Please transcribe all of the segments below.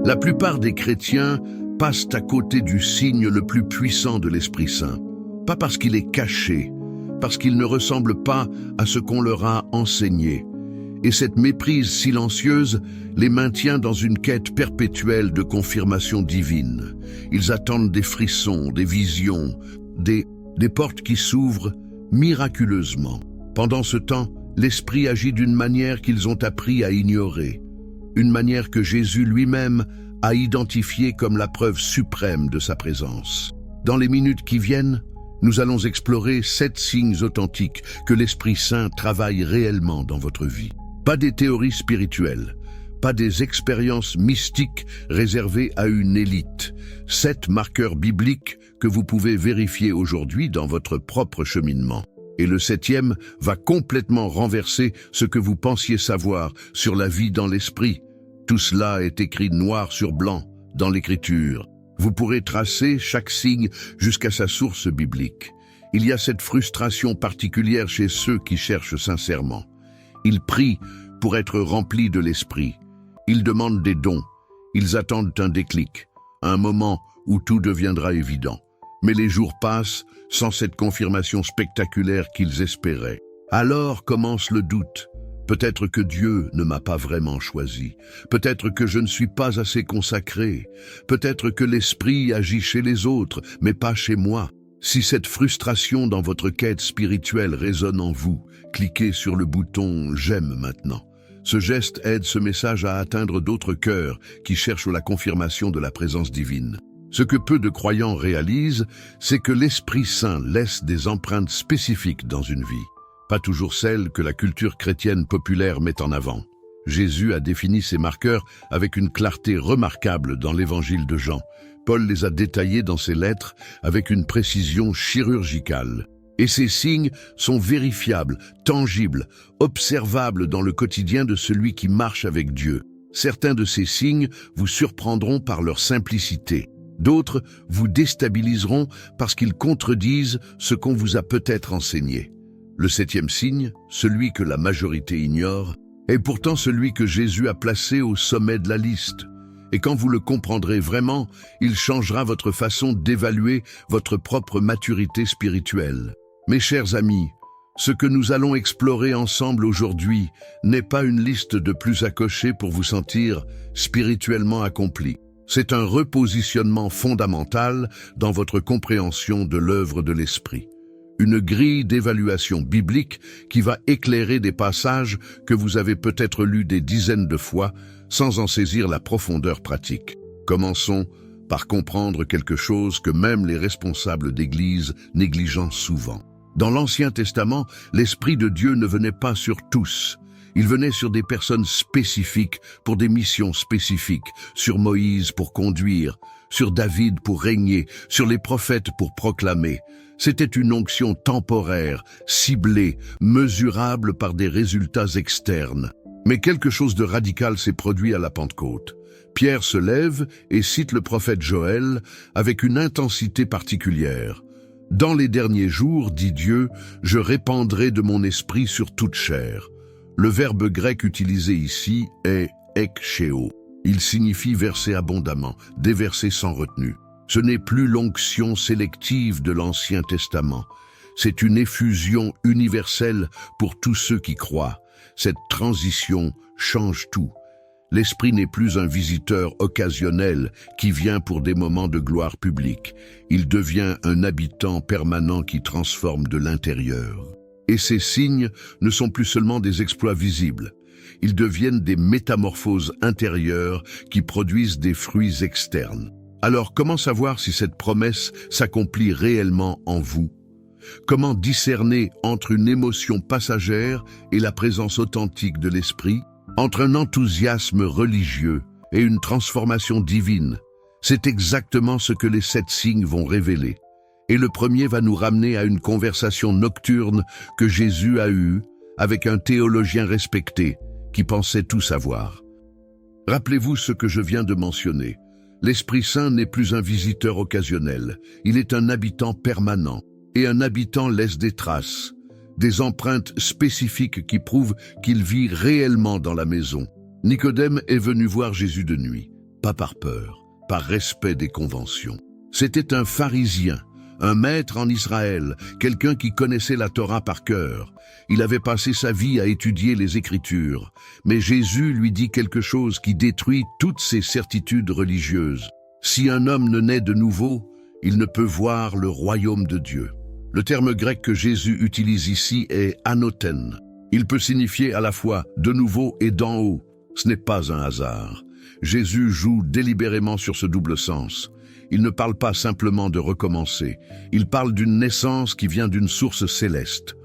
La plupart des chrétiens passent à côté du signe le plus puissant de l'Esprit Saint. Pas parce qu'il est caché, parce qu'il ne ressemble pas à ce qu'on leur a enseigné. Et cette méprise silencieuse les maintient dans une quête perpétuelle de confirmation divine. Ils attendent des frissons, des visions, des portes qui s'ouvrent miraculeusement. Pendant ce temps, l'Esprit agit d'une manière qu'ils ont appris à ignorer, une manière que Jésus lui-même a identifiée comme la preuve suprême de sa présence. Dans les minutes qui viennent, nous allons explorer 7 signes authentiques que l'Esprit Saint travaille réellement dans votre vie. Pas des théories spirituelles, pas des expériences mystiques réservées à une élite. 7 marqueurs bibliques que vous pouvez vérifier aujourd'hui dans votre propre cheminement. Et le 7e va complètement renverser ce que vous pensiez savoir sur la vie dans l'esprit. Tout cela est écrit noir sur blanc dans l'Écriture. Vous pourrez tracer chaque signe jusqu'à sa source biblique. Il y a cette frustration particulière chez ceux qui cherchent sincèrement. Ils prient pour être remplis de l'esprit. Ils demandent des dons. Ils attendent un déclic, un moment où tout deviendra évident. Mais les jours passent sans cette confirmation spectaculaire qu'ils espéraient. Alors commence le doute. Peut-être que Dieu ne m'a pas vraiment choisi. Peut-être que je ne suis pas assez consacré. Peut-être que l'esprit agit chez les autres, mais pas chez moi. Si cette frustration dans votre quête spirituelle résonne en vous, cliquez sur le bouton « J'aime maintenant ». Ce geste aide ce message à atteindre d'autres cœurs qui cherchent la confirmation de la présence divine. Ce que peu de croyants réalisent, c'est que l'Esprit Saint laisse des empreintes spécifiques dans une vie, pas toujours celles que la culture chrétienne populaire met en avant. Jésus a défini ces marqueurs avec une clarté remarquable dans l'Évangile de Jean. Paul les a détaillés dans ses lettres avec une précision chirurgicale. Et ces signes sont vérifiables, tangibles, observables dans le quotidien de celui qui marche avec Dieu. Certains de ces signes vous surprendront par leur simplicité. D'autres vous déstabiliseront parce qu'ils contredisent ce qu'on vous a peut-être enseigné. Le 7e signe, celui que la majorité ignore, est pourtant celui que Jésus a placé au sommet de la liste. Et quand vous le comprendrez vraiment, il changera votre façon d'évaluer votre propre maturité spirituelle. Mes chers amis, ce que nous allons explorer ensemble aujourd'hui n'est pas une liste de plus à cocher pour vous sentir spirituellement accompli. C'est un repositionnement fondamental dans votre compréhension de l'œuvre de l'Esprit. Une grille d'évaluation biblique qui va éclairer des passages que vous avez peut-être lus des dizaines de fois sans en saisir la profondeur pratique. Commençons par comprendre quelque chose que même les responsables d'Église négligent souvent. Dans l'Ancien Testament, l'Esprit de Dieu ne venait pas sur tous. Il venait sur des personnes spécifiques pour des missions spécifiques, sur Moïse pour conduire, sur David pour régner, sur les prophètes pour proclamer. C'était une onction temporaire, ciblée, mesurable par des résultats externes. Mais quelque chose de radical s'est produit à la Pentecôte. Pierre se lève et cite le prophète Joël avec une intensité particulière. « Dans les derniers jours, dit Dieu, je répandrai de mon esprit sur toute chair. » Le verbe grec utilisé ici est « eksheo ». Il signifie verser abondamment, déverser sans retenue. Ce n'est plus l'onction sélective de l'Ancien Testament. C'est une effusion universelle pour tous ceux qui croient. Cette transition change tout. L'Esprit n'est plus un visiteur occasionnel qui vient pour des moments de gloire publique. Il devient un habitant permanent qui transforme de l'intérieur. Et ces signes ne sont plus seulement des exploits visibles. Ils deviennent des métamorphoses intérieures qui produisent des fruits externes. Alors, comment savoir si cette promesse s'accomplit réellement en vous? Comment discerner entre une émotion passagère et la présence authentique de l'Esprit, entre un enthousiasme religieux et une transformation divine? C'est exactement ce que les 7 signes vont révéler. Et le premier va nous ramener à une conversation nocturne que Jésus a eue avec un théologien respecté qui pensait tout savoir. Rappelez-vous ce que je viens de mentionner. L'Esprit Saint n'est plus un visiteur occasionnel, il est un habitant permanent. Et un habitant laisse des traces, des empreintes spécifiques qui prouvent qu'il vit réellement dans la maison. Nicodème est venu voir Jésus de nuit. pas par peur, par respect des conventions. C'était un pharisien, un maître en Israël, quelqu'un qui connaissait la Torah par cœur. Il avait passé sa vie à étudier les Écritures, mais Jésus lui dit quelque chose qui détruit toutes ses certitudes religieuses. Si un homme ne naît de nouveau, il ne peut voir le royaume de Dieu. Le terme grec que Jésus utilise ici est anoten. Il peut signifier à la fois de nouveau et d'en haut. Ce n'est pas un hasard. Jésus joue délibérément sur ce double sens. Il ne parle pas simplement de recommencer. Il parle d'une naissance qui vient d'une source céleste.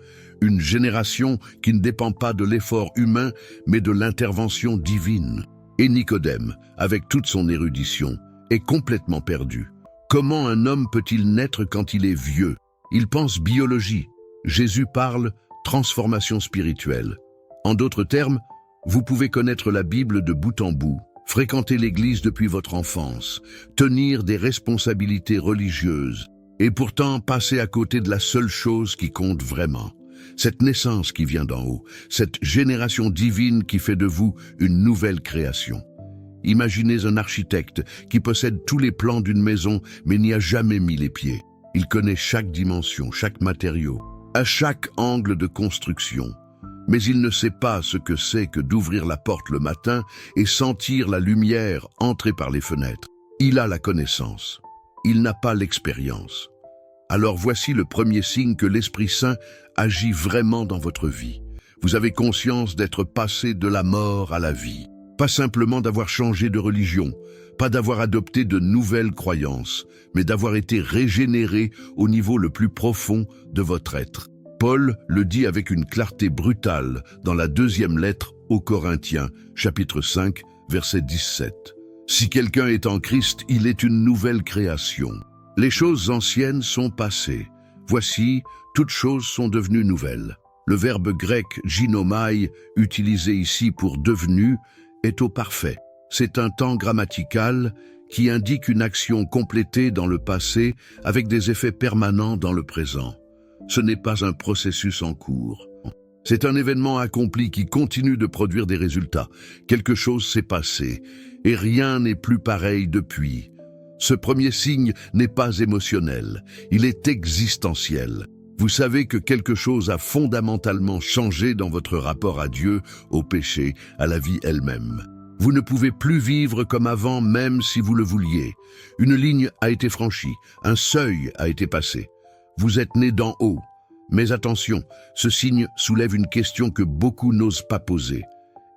Une génération qui ne dépend pas de l'effort humain, mais de l'intervention divine. Et Nicodème, avec toute son érudition, est complètement perdu. Comment un homme peut-il naître quand il est vieux? Il pense biologie. Jésus parle transformation spirituelle. En d'autres termes, vous pouvez connaître la Bible de bout en bout, fréquenter l'Église depuis votre enfance, tenir des responsabilités religieuses, et pourtant passer à côté de la seule chose qui compte vraiment. Cette naissance qui vient d'en haut, cette génération divine qui fait de vous une nouvelle création. Imaginez un architecte qui possède tous les plans d'une maison mais n'y a jamais mis les pieds. Il connaît chaque dimension, chaque matériau, à chaque angle de construction. Mais il ne sait pas ce que c'est que d'ouvrir la porte le matin et sentir la lumière entrer par les fenêtres. Il a la connaissance. Il n'a pas l'expérience. Alors voici le premier signe que l'Esprit Saint agit vraiment dans votre vie. Vous avez conscience d'être passé de la mort à la vie. Pas simplement d'avoir changé de religion, pas d'avoir adopté de nouvelles croyances, mais d'avoir été régénéré au niveau le plus profond de votre être. Paul le dit avec une clarté brutale dans la deuxième lettre aux Corinthiens, chapitre 5, verset 17. Si quelqu'un est en Christ, il est une nouvelle création. Les choses anciennes sont passées. Voici, toutes choses sont devenues nouvelles. Le verbe grec ginomai, utilisé ici pour devenu, est au parfait. C'est un temps grammatical qui indique une action complétée dans le passé avec des effets permanents dans le présent. Ce n'est pas un processus en cours. C'est un événement accompli qui continue de produire des résultats. Quelque chose s'est passé et rien n'est plus pareil depuis. Ce premier signe n'est pas émotionnel, il est existentiel. Vous savez que quelque chose a fondamentalement changé dans votre rapport à Dieu, au péché, à la vie elle-même. Vous ne pouvez plus vivre comme avant même si vous le vouliez. Une ligne a été franchie, un seuil a été passé. Vous êtes né d'en haut. Mais attention, ce signe soulève une question que beaucoup n'osent pas poser.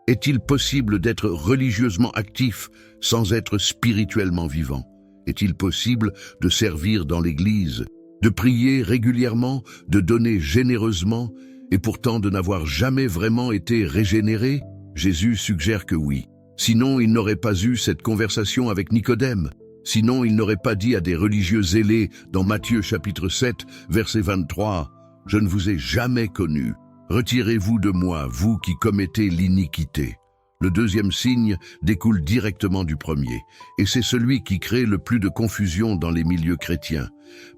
Est-il possible d'être religieusement actif sans être spirituellement vivant? Est-il possible de servir dans l'Église, de prier régulièrement, de donner généreusement, et pourtant de n'avoir jamais vraiment été régénéré? Jésus suggère que oui. Sinon, il n'aurait pas eu cette conversation avec Nicodème. Sinon, il n'aurait pas dit à des religieux zélés dans Matthieu chapitre 7, verset 23, « Je ne vous ai jamais connu. Retirez-vous de moi, vous qui commettez l'iniquité. » Le deuxième signe découle directement du premier, et c'est celui qui crée le plus de confusion dans les milieux chrétiens,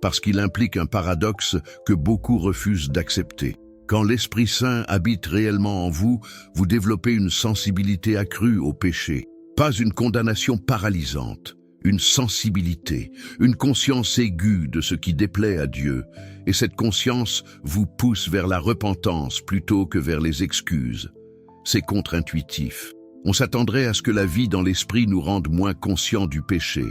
parce qu'il implique un paradoxe que beaucoup refusent d'accepter. Quand l'Esprit Saint habite réellement en vous, vous développez une sensibilité accrue au péché, pas une condamnation paralysante, une sensibilité, une conscience aiguë de ce qui déplaît à Dieu, et cette conscience vous pousse vers la repentance plutôt que vers les excuses. C'est contre-intuitif. On s'attendrait à ce que la vie dans l'esprit nous rende moins conscients du péché,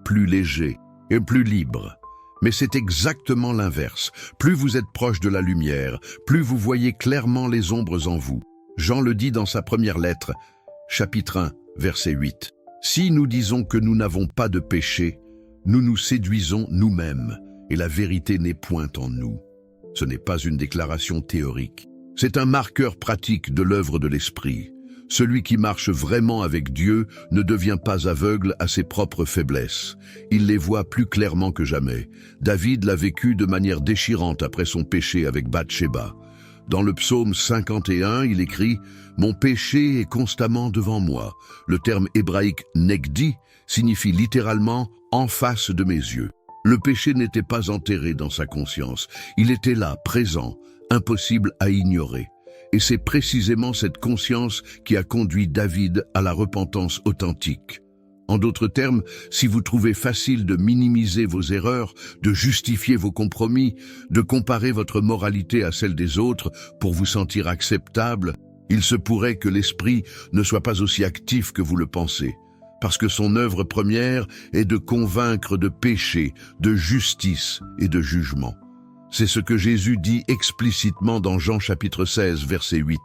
plus légers et plus libres. Mais c'est exactement l'inverse. Plus vous êtes proche de la lumière, plus vous voyez clairement les ombres en vous. Jean le dit dans sa première lettre, chapitre 1, verset 8. Si nous disons que nous n'avons pas de péché, nous nous séduisons nous-mêmes, et la vérité n'est point en nous. Ce n'est pas une déclaration théorique. C'est un marqueur pratique de l'œuvre de l'Esprit. Celui qui marche vraiment avec Dieu ne devient pas aveugle à ses propres faiblesses. Il les voit plus clairement que jamais. David l'a vécu de manière déchirante après son péché avec Bathsheba. Dans le psaume 51, il écrit « Mon péché est constamment devant moi ». Le terme hébraïque « negdi » signifie littéralement « en face de mes yeux ». Le péché n'était pas enterré dans sa conscience. Il était là, présent, impossible à ignorer. Et c'est précisément cette conscience qui a conduit David à la repentance authentique. En d'autres termes, si vous trouvez facile de minimiser vos erreurs, de justifier vos compromis, de comparer votre moralité à celle des autres pour vous sentir acceptable, il se pourrait que l'esprit ne soit pas aussi actif que vous le pensez, parce que son œuvre première est de convaincre de péché, de justice et de jugement. C'est ce que Jésus dit explicitement dans Jean chapitre 16, verset 8.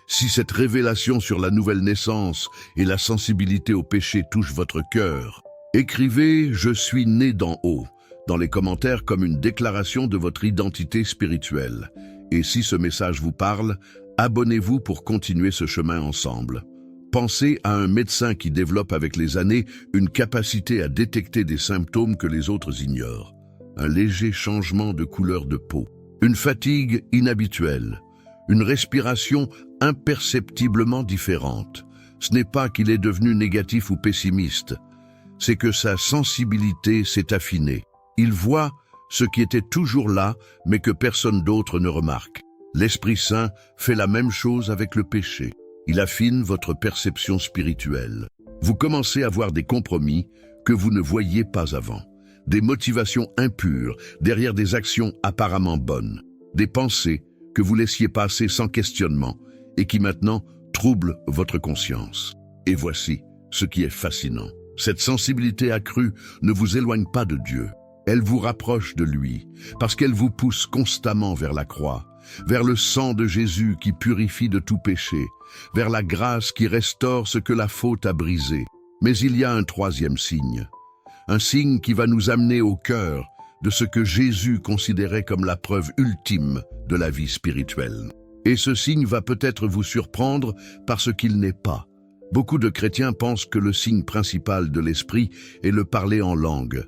Si cette révélation sur la nouvelle naissance et la sensibilité au péché touche votre cœur, écrivez « Je suis né d'en haut » dans les commentaires comme une déclaration de votre identité spirituelle. Et si ce message vous parle, abonnez-vous pour continuer ce chemin ensemble. Pensez à un médecin qui développe avec les années une capacité à détecter des symptômes que les autres ignorent. Un léger changement de couleur de peau, une fatigue inhabituelle, une respiration imperceptiblement différente. Ce n'est pas qu'il est devenu négatif ou pessimiste, c'est que sa sensibilité s'est affinée. Il voit ce qui était toujours là, mais que personne d'autre ne remarque. L'Esprit Saint fait la même chose avec le péché. Il affine votre perception spirituelle. Vous commencez à voir des compromis que vous ne voyiez pas avant. Des motivations impures derrière des actions apparemment bonnes. Des pensées que vous laissiez passer sans questionnement et qui maintenant troublent votre conscience. Et voici ce qui est fascinant. Cette sensibilité accrue ne vous éloigne pas de Dieu. Elle vous rapproche de lui, parce qu'elle vous pousse constamment vers la croix, vers le sang de Jésus qui purifie de tout péché, vers la grâce qui restaure ce que la faute a brisé. Mais il y a un troisième signe. Un signe qui va nous amener au cœur de ce que Jésus considérait comme la preuve ultime de la vie spirituelle. Et ce signe va peut-être vous surprendre parce qu'il n'est pas. Beaucoup de chrétiens pensent que le signe principal de l'esprit est le parler en langue,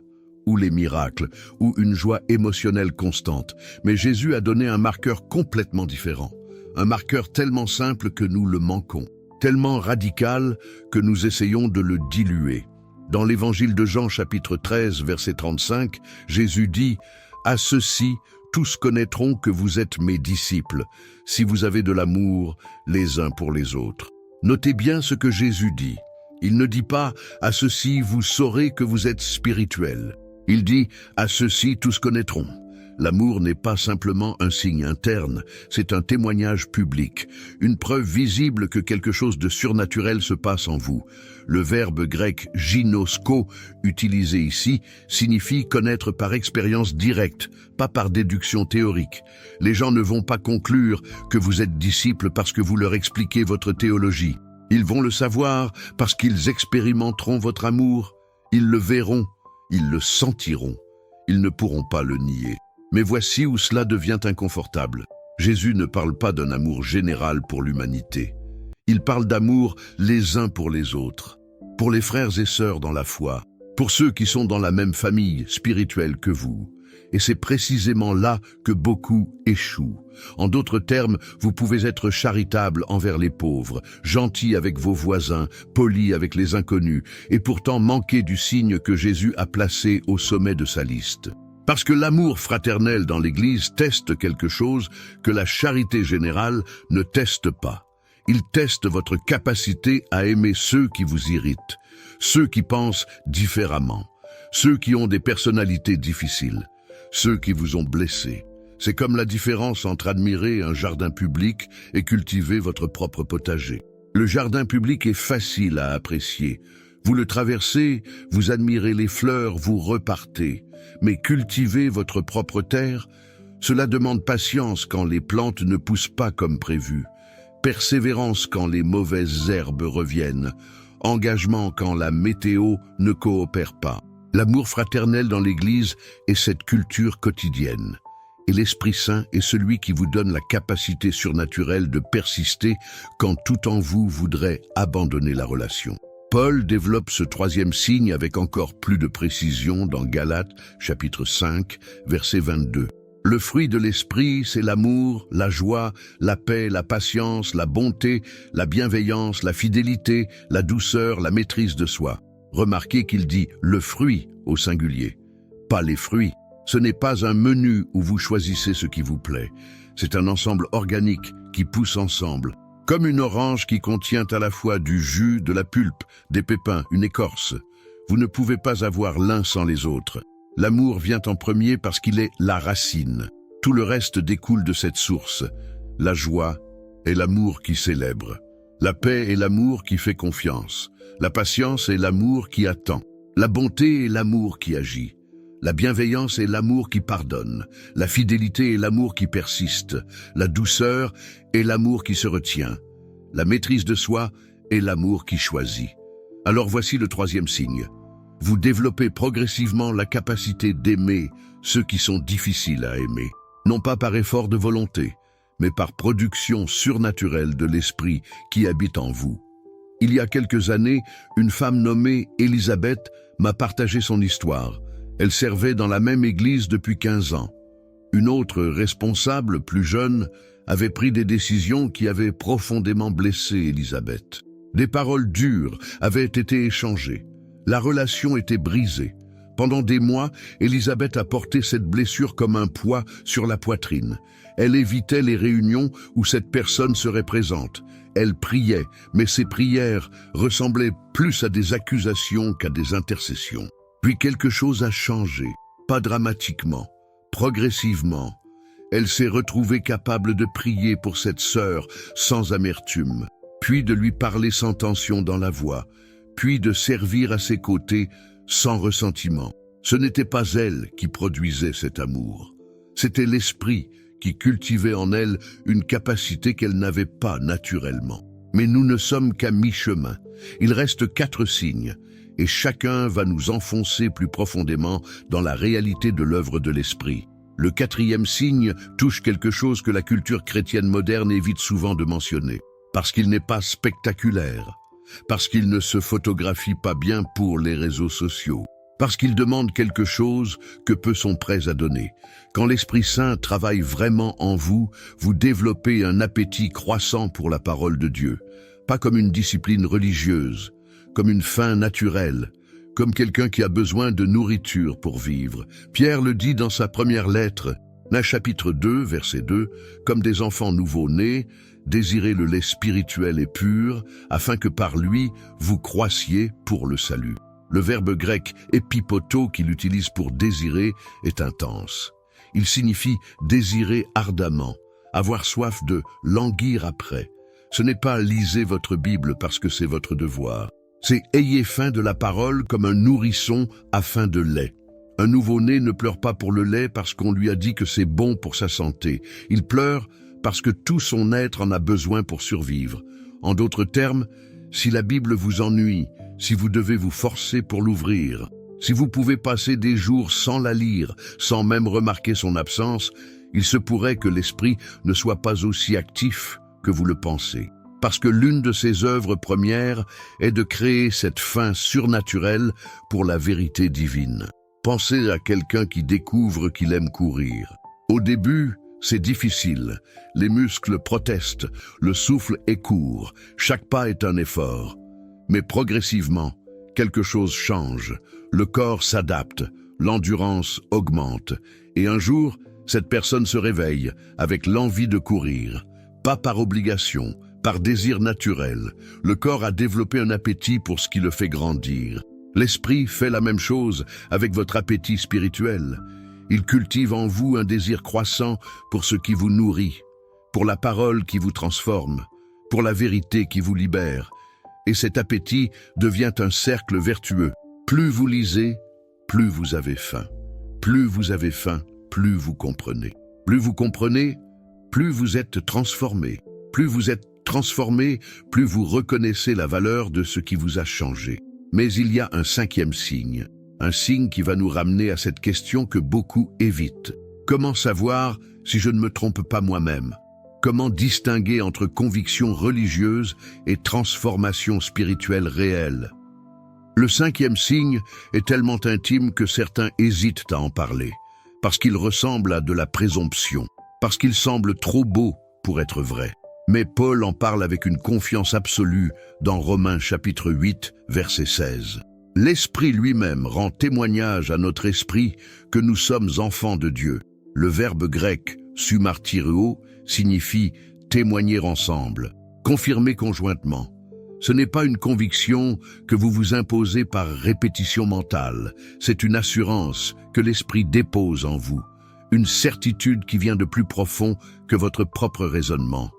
ou les miracles, ou une joie émotionnelle constante. Mais Jésus a donné un marqueur complètement différent. Un marqueur tellement simple que nous le manquons, tellement radical que nous essayons de le diluer. Dans l'évangile de Jean chapitre 13, verset 35, Jésus dit « À ceux-ci, tous connaîtront que vous êtes mes disciples, si vous avez de l'amour les uns pour les autres. » Notez bien ce que Jésus dit. Il ne dit pas « À ceux-ci, vous saurez que vous êtes spirituels ». Il dit « À ceux-ci, tous connaîtront ». L'amour n'est pas simplement un signe interne, c'est un témoignage public, une preuve visible que quelque chose de surnaturel se passe en vous. Le verbe grec « ginosko » utilisé ici signifie connaître par expérience directe, pas par déduction théorique. Les gens ne vont pas conclure que vous êtes disciples parce que vous leur expliquez votre théologie. Ils vont le savoir parce qu'ils expérimenteront votre amour, ils le verront, ils le sentiront. Ils ne pourront pas le nier. Mais voici où cela devient inconfortable. Jésus ne parle pas d'un amour général pour l'humanité. Il parle d'amour les uns pour les autres, pour les frères et sœurs dans la foi, pour ceux qui sont dans la même famille spirituelle que vous. Et c'est précisément là que beaucoup échouent. En d'autres termes, vous pouvez être charitable envers les pauvres, gentil avec vos voisins, poli avec les inconnus, et pourtant manquer du signe que Jésus a placé au sommet de sa liste. Parce que l'amour fraternel dans l'Église teste quelque chose que la charité générale ne teste pas. Il teste votre capacité à aimer ceux qui vous irritent, ceux qui pensent différemment, ceux qui ont des personnalités difficiles, ceux qui vous ont blessé. C'est comme la différence entre admirer un jardin public et cultiver votre propre potager. Le jardin public est facile à apprécier. Vous le traversez, vous admirez les fleurs, vous repartez. Mais cultiver votre propre terre, cela demande patience quand les plantes ne poussent pas comme prévu, persévérance quand les mauvaises herbes reviennent, engagement quand la météo ne coopère pas. L'amour fraternel dans l'Église est cette culture quotidienne. Et l'Esprit Saint est celui qui vous donne la capacité surnaturelle de persister quand tout en vous voudrait abandonner la relation. Paul développe ce troisième signe avec encore plus de précision dans Galates, chapitre 5, verset 22. Le fruit de l'esprit, c'est l'amour, la joie, la paix, la patience, la bonté, la bienveillance, la fidélité, la douceur, la maîtrise de soi. Remarquez qu'il dit « le fruit » au singulier, pas les fruits. Ce n'est pas un menu où vous choisissez ce qui vous plaît. C'est un ensemble organique qui pousse ensemble. Comme une orange qui contient à la fois du jus, de la pulpe, des pépins, une écorce. Vous ne pouvez pas avoir l'un sans les autres. L'amour vient en premier parce qu'il est la racine. Tout le reste découle de cette source. La joie est l'amour qui célèbre. La paix est l'amour qui fait confiance. La patience est l'amour qui attend. La bonté est l'amour qui agit. La bienveillance est l'amour qui pardonne. La fidélité est l'amour qui persiste. La douceur est l'amour qui se retient. La maîtrise de soi est l'amour qui choisit. Alors voici le troisième signe. Vous développez progressivement la capacité d'aimer ceux qui sont difficiles à aimer. Non pas par effort de volonté, mais par production surnaturelle de l'esprit qui habite en vous. Il y a quelques années, une femme nommée Élisabeth m'a partagé son histoire. Elle servait dans la même église depuis 15 ans. Une autre responsable, plus jeune, avait pris des décisions qui avaient profondément blessé Élisabeth. Des paroles dures avaient été échangées. La relation était brisée. Pendant des mois, Élisabeth a porté cette blessure comme un poids sur la poitrine. Elle évitait les réunions où cette personne serait présente. Elle priait, mais ses prières ressemblaient plus à des accusations qu'à des intercessions. Puis quelque chose a changé, pas dramatiquement, progressivement. Elle s'est retrouvée capable de prier pour cette sœur sans amertume, puis de lui parler sans tension dans la voix, puis de servir à ses côtés sans ressentiment. Ce n'était pas elle qui produisait cet amour. C'était l'esprit qui cultivait en elle une capacité qu'elle n'avait pas naturellement. Mais nous ne sommes qu'à mi-chemin. Il reste 4 signes, et chacun va nous enfoncer plus profondément dans la réalité de l'œuvre de l'esprit. Le 4e signe touche quelque chose que la culture chrétienne moderne évite souvent de mentionner, parce qu'il n'est pas spectaculaire, parce qu'il ne se photographie pas bien pour les réseaux sociaux, parce qu'il demande quelque chose que peu sont prêts à donner. Quand l'Esprit Saint travaille vraiment en vous, vous développez un appétit croissant pour la parole de Dieu, pas comme une discipline religieuse, comme une faim naturelle, comme quelqu'un qui a besoin de nourriture pour vivre. Pierre le dit dans sa première lettre, chapitre 2, verset 2, « Comme des enfants nouveau-nés, désirez le lait spirituel et pur, afin que par lui, vous croissiez pour le salut. » Le verbe grec « épipoto » qu'il utilise pour « désirer » est intense. Il signifie « désirer ardemment », avoir soif de « languir après ». Ce n'est pas « lisez votre Bible parce que c'est votre devoir ». C'est « ayez faim de la parole comme un nourrisson a faim de lait ». Un nouveau-né ne pleure pas pour le lait parce qu'on lui a dit que c'est bon pour sa santé. Il pleure parce que tout son être en a besoin pour survivre. En d'autres termes, si la Bible vous ennuie, si vous devez vous forcer pour l'ouvrir, si vous pouvez passer des jours sans la lire, sans même remarquer son absence, il se pourrait que l'esprit ne soit pas aussi actif que vous le pensez. Parce que l'une de ses œuvres premières est de créer cette faim surnaturelle pour la vérité divine. Pensez à quelqu'un qui découvre qu'il aime courir. Au début, c'est difficile. Les muscles protestent, le souffle est court, chaque pas est un effort. Mais progressivement, quelque chose change. Le corps s'adapte, l'endurance augmente. Et un jour, cette personne se réveille avec l'envie de courir. Pas par obligation, par désir naturel. Le corps a développé un appétit pour ce qui le fait grandir. L'esprit fait la même chose avec votre appétit spirituel. Il cultive en vous un désir croissant pour ce qui vous nourrit, pour la parole qui vous transforme, pour la vérité qui vous libère. Et cet appétit devient un cercle vertueux. Plus vous lisez, plus vous avez faim. Plus vous avez faim, plus vous comprenez. Plus vous comprenez, plus vous êtes transformé. Plus vous êtes transformé, plus vous reconnaissez la valeur de ce qui vous a changé. Mais il y a un 5e signe, un signe qui va nous ramener à cette question que beaucoup évitent. Comment savoir si je ne me trompe pas moi-même? Comment distinguer entre conviction religieuse et transformation spirituelle réelle? Le 5e signe est tellement intime que certains hésitent à en parler, parce qu'il ressemble à de la présomption, parce qu'il semble trop beau pour être vrai. Mais Paul en parle avec une confiance absolue dans Romains chapitre 8, verset 16. L'Esprit lui-même rend témoignage à notre esprit que nous sommes enfants de Dieu. Le verbe grec « sumartyreo » signifie « témoigner ensemble », « confirmer conjointement ». Ce n'est pas une conviction que vous vous imposez par répétition mentale, c'est une assurance que l'Esprit dépose en vous, une certitude qui vient de plus profond que votre propre raisonnement.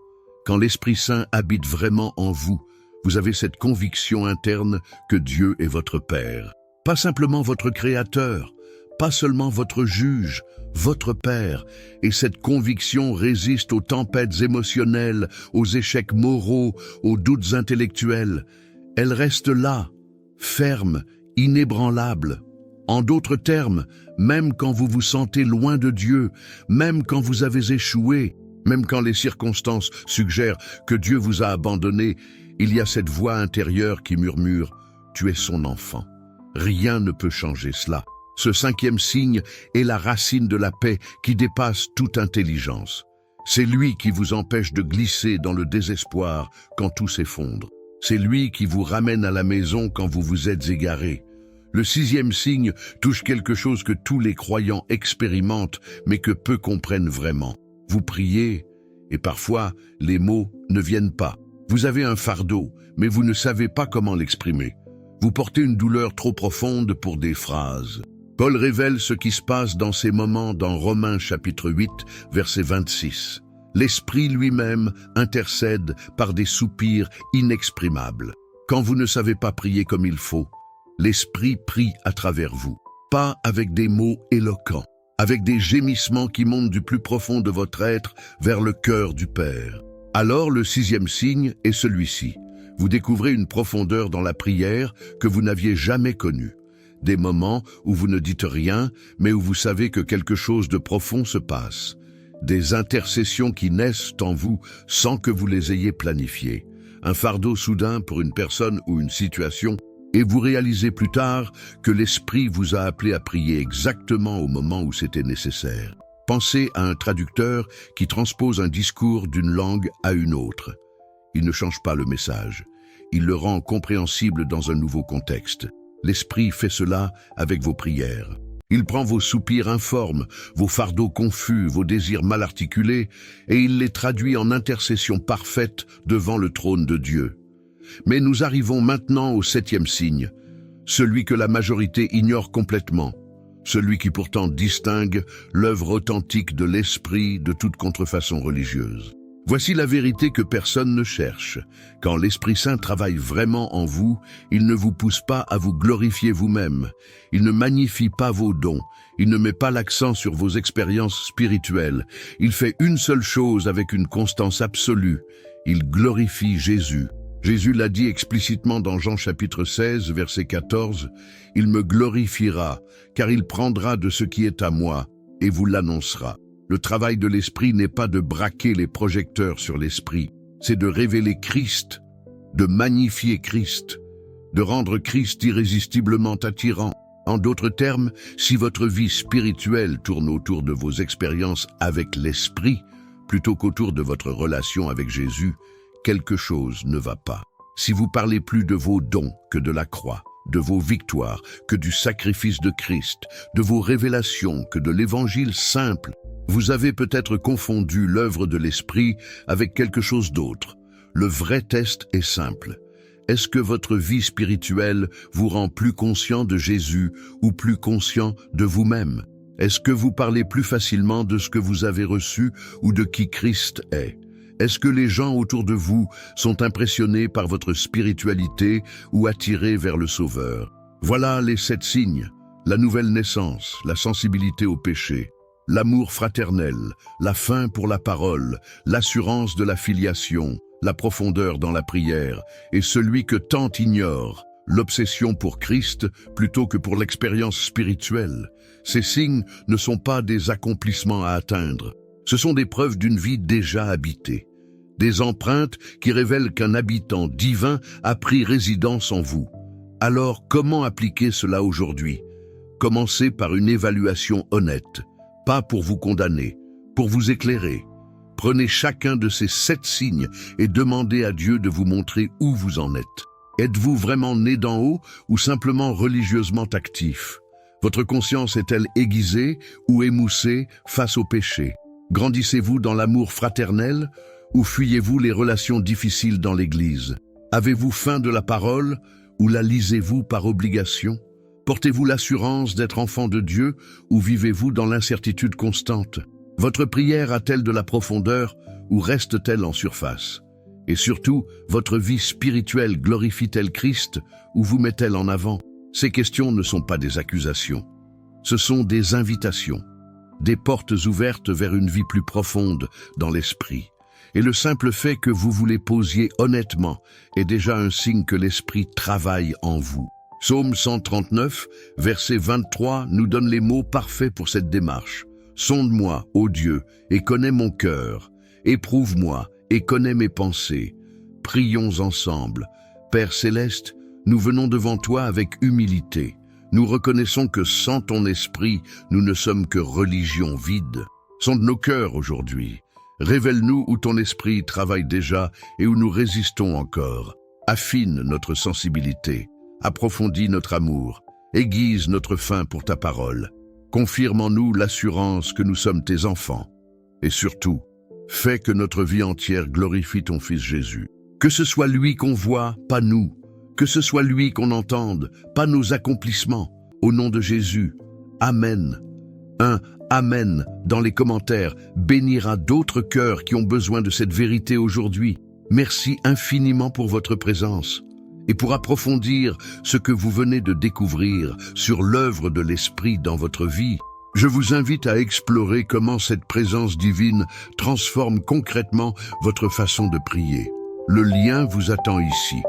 Quand l'Esprit Saint habite vraiment en vous, vous avez cette conviction interne que Dieu est votre Père. Pas simplement votre Créateur, pas seulement votre juge, votre Père. Et cette conviction résiste aux tempêtes émotionnelles, aux échecs moraux, aux doutes intellectuels. Elle reste là, ferme, inébranlable. En d'autres termes, même quand vous vous sentez loin de Dieu, même quand vous avez échoué, même quand les circonstances suggèrent que Dieu vous a abandonné, il y a cette voix intérieure qui murmure « Tu es son enfant ». Rien ne peut changer cela. Ce cinquième signe est la racine de la paix qui dépasse toute intelligence. C'est lui qui vous empêche de glisser dans le désespoir quand tout s'effondre. C'est lui qui vous ramène à la maison quand vous vous êtes égaré. Le sixième signe touche quelque chose que tous les croyants expérimentent, mais que peu comprennent vraiment. Vous priez, et parfois, les mots ne viennent pas. Vous avez un fardeau, mais vous ne savez pas comment l'exprimer. Vous portez une douleur trop profonde pour des phrases. Paul révèle ce qui se passe dans ces moments dans Romains chapitre 8, verset 26. L'Esprit lui-même intercède par des soupirs inexprimables. Quand vous ne savez pas prier comme il faut, l'Esprit prie à travers vous. Pas avec des mots éloquents, avec des gémissements qui montent du plus profond de votre être vers le cœur du Père. Alors le sixième signe est celui-ci. Vous découvrez une profondeur dans la prière que vous n'aviez jamais connue. Des moments où vous ne dites rien, mais où vous savez que quelque chose de profond se passe. Des intercessions qui naissent en vous sans que vous les ayez planifiées. Un fardeau soudain pour une personne ou une situation, et vous réalisez plus tard que l'Esprit vous a appelé à prier exactement au moment où c'était nécessaire. Pensez à un traducteur qui transpose un discours d'une langue à une autre. Il ne change pas le message. Il le rend compréhensible dans un nouveau contexte. L'Esprit fait cela avec vos prières. Il prend vos soupirs informes, vos fardeaux confus, vos désirs mal articulés, et il les traduit en intercession parfaite devant le trône de Dieu. Mais nous arrivons maintenant au septième signe, celui que la majorité ignore complètement, celui qui pourtant distingue l'œuvre authentique de l'Esprit de toute contrefaçon religieuse. Voici la vérité que personne ne cherche. Quand l'Esprit Saint travaille vraiment en vous, il ne vous pousse pas à vous glorifier vous-même. Il ne magnifie pas vos dons. Il ne met pas l'accent sur vos expériences spirituelles. Il fait une seule chose avec une constance absolue. Il glorifie Jésus. Jésus l'a dit explicitement dans Jean chapitre 16, verset 14. « Il me glorifiera, car il prendra de ce qui est à moi, et vous l'annoncera. » Le travail de l'Esprit n'est pas de braquer les projecteurs sur l'Esprit, c'est de révéler Christ, de magnifier Christ, de rendre Christ irrésistiblement attirant. En d'autres termes, si votre vie spirituelle tourne autour de vos expériences avec l'Esprit, plutôt qu'autour de votre relation avec Jésus, quelque chose ne va pas. Si vous parlez plus de vos dons que de la croix, de vos victoires que du sacrifice de Christ, de vos révélations que de l'évangile simple, vous avez peut-être confondu l'œuvre de l'Esprit avec quelque chose d'autre. Le vrai test est simple. Est-ce que votre vie spirituelle vous rend plus conscient de Jésus ou plus conscient de vous-même? Est-ce que vous parlez plus facilement de ce que vous avez reçu ou de qui Christ est? Est-ce que les gens autour de vous sont impressionnés par votre spiritualité ou attirés vers le Sauveur? Voilà les 7 signes. La nouvelle naissance, la sensibilité au péché, l'amour fraternel, la faim pour la parole, l'assurance de la filiation, la profondeur dans la prière, et celui que tant ignorent, l'obsession pour Christ plutôt que pour l'expérience spirituelle. Ces signes ne sont pas des accomplissements à atteindre. Ce sont des preuves d'une vie déjà habitée, des empreintes qui révèlent qu'un habitant divin a pris résidence en vous. Alors, comment appliquer cela aujourd'hui? Commencez par une évaluation honnête, pas pour vous condamner, pour vous éclairer. Prenez chacun de ces 7 signes et demandez à Dieu de vous montrer où vous en êtes. Êtes-vous vraiment né d'en haut ou simplement religieusement actif? Votre conscience est-elle aiguisée ou émoussée face au péché? Grandissez-vous dans l'amour fraternel ou fuyez-vous les relations difficiles dans l'Église? Avez-vous faim de la parole ou la lisez-vous par obligation? Portez-vous l'assurance d'être enfant de Dieu ou vivez-vous dans l'incertitude constante? Votre prière a-t-elle de la profondeur ou reste-t-elle en surface? Et surtout, votre vie spirituelle glorifie-t-elle Christ ou vous met-elle en avant? Ces questions ne sont pas des accusations. Ce sont des invitations, des portes ouvertes vers une vie plus profonde dans l'esprit. Et le simple fait que vous vous les posiez honnêtement est déjà un signe que l'esprit travaille en vous. Psaume 139, verset 23, nous donne les mots parfaits pour cette démarche. « Sonde-moi, ô Dieu, et connais mon cœur. Éprouve-moi et connais mes pensées. Prions ensemble. Père céleste, nous venons devant toi avec humilité. Nous reconnaissons que sans ton esprit, nous ne sommes que religion vide. Sonde nos cœurs aujourd'hui. Révèle-nous où ton esprit travaille déjà et où nous résistons encore. Affine notre sensibilité. Approfondis notre amour, aiguise notre faim pour ta parole, confirme en nous l'assurance que nous sommes tes enfants, et surtout, fais que notre vie entière glorifie ton Fils Jésus. Que ce soit lui qu'on voit, pas nous, que ce soit lui qu'on entende, pas nos accomplissements, au nom de Jésus. Amen. Un Amen dans les commentaires bénira d'autres cœurs qui ont besoin de cette vérité aujourd'hui. Merci infiniment pour votre présence. Et pour approfondir ce que vous venez de découvrir sur l'œuvre de l'Esprit dans votre vie, je vous invite à explorer comment cette présence divine transforme concrètement votre façon de prier. Le lien vous attend ici.